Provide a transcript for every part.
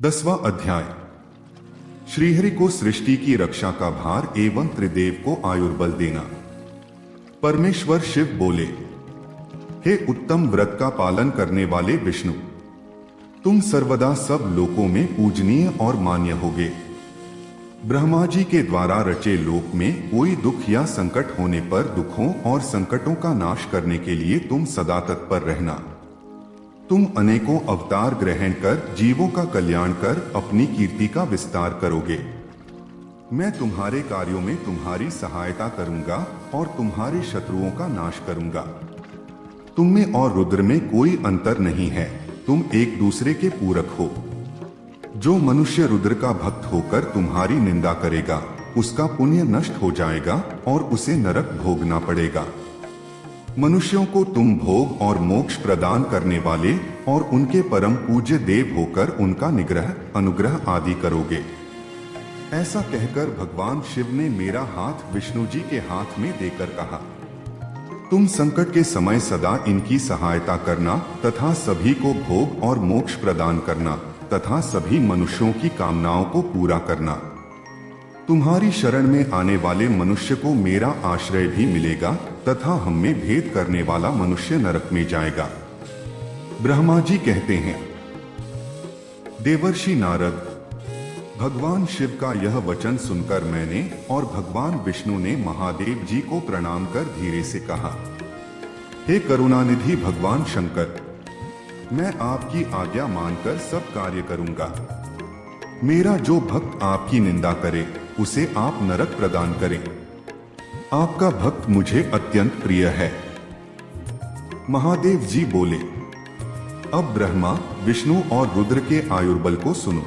10वां अध्याय। श्रीहरि को सृष्टि की रक्षा का भार एवं त्रिदेव को आयुर्बल देना। परमेश्वर शिव बोले, हे उत्तम व्रत का पालन करने वाले विष्णु, तुम सर्वदा सब लोकों में पूजनीय और मान्य होगे। ब्रह्मा जी के द्वारा रचे लोक में कोई दुख या संकट होने पर दुखों और संकटों का नाश करने के लिए तुम सदा तत्पर रहना। तुम अनेकों अवतार ग्रहण कर जीवों का कल्याण कर अपनी कीर्ति का विस्तार करोगे। मैं तुम्हारे कार्यों में तुम्हारी सहायता करूंगा और तुम्हारे शत्रुओं का नाश करूंगा। तुम में और रुद्र में कोई अंतर नहीं है, तुम एक दूसरे के पूरक हो। जो मनुष्य रुद्र का भक्त होकर तुम्हारी निंदा करेगा, उसका पुण्य नष्ट हो जाएगा और उसे नरक भोगना पड़ेगा। मनुष्यों को तुम भोग और मोक्ष प्रदान करने वाले और उनके परम पूज्य देव होकर उनका निग्रह, अनुग्रह आदि करोगे। ऐसा कहकर भगवान शिव ने मेरा हाथ विष्णु जी के हाथ में देकर कहा, तुम संकट के समय सदा इनकी सहायता करना तथा सभी को भोग और मोक्ष प्रदान करना तथा सभी मनुष्यों की कामनाओं को पूरा करना। तुम्हारी शरण में आने वाले मनुष्य को मेरा आश्रय भी मिलेगा तथा हम में भेद करने वाला मनुष्य नरक में जाएगा। ब्रह्मा जी कहते हैं, देवर्षि नारद, भगवान शिव का यह वचन सुनकर मैंने और भगवान विष्णु ने महादेव जी को प्रणाम कर धीरे से कहा, हे करुणानिधि भगवान शंकर, मैं आपकी आज्ञा मानकर सब कार्य करूंगा। मेरा जो भक्त आपकी निंदा करे उसे आप नरक प्रदान करें। आपका भक्त मुझे अत्यंत प्रिय है। महादेव जी बोले, अब ब्रह्मा, विष्णु और रुद्र के आयुर्बल को सुनो।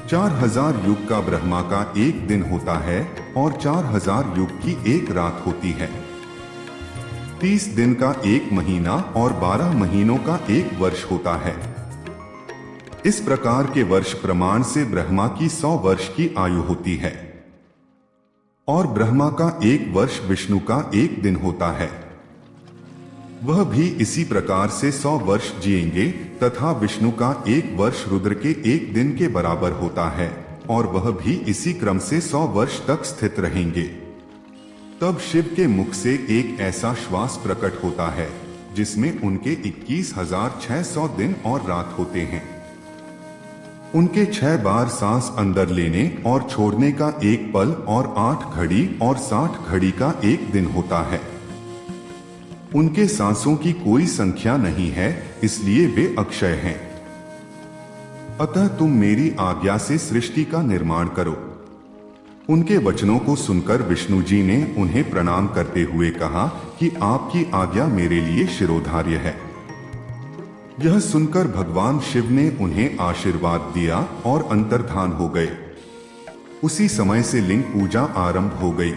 4000 युग का ब्रह्मा का एक दिन होता है और 4000 युग की एक रात होती है। 30 दिन का एक महीना और 12 महीनों का एक वर्ष होता है। इस प्रकार के वर्ष प्रमाण से ब्रह्मा की 100 वर्ष की आयु होती है और ब्रह्मा का एक वर्ष विष्णु का एक दिन होता है। वह भी इसी प्रकार से 100 वर्ष जिएंगे तथा विष्णु का एक वर्ष रुद्र के एक दिन के बराबर होता है और वह भी इसी क्रम से 100 वर्ष तक स्थित रहेंगे। तब शिव के मुख से एक ऐसा श्वास प्रकट होता है जिसमें उनके 21,600 दिन और रात होते हैं। उनके 6 बार सांस अंदर लेने और छोड़ने का एक पल और 8 घड़ी और 60 घड़ी का एक दिन होता है। उनके सांसों की कोई संख्या नहीं है, इसलिए वे अक्षय हैं। अतः तुम मेरी आज्ञा से सृष्टि का निर्माण करो। उनके वचनों को सुनकर विष्णु जी ने उन्हें प्रणाम करते हुए कहा कि आपकी आज्ञा मेरे लिए शिरोधार्य है। यह सुनकर भगवान शिव ने उन्हें आशीर्वाद दिया और अंतर्धान हो गए। उसी समय से लिंग पूजा आरंभ हो गई।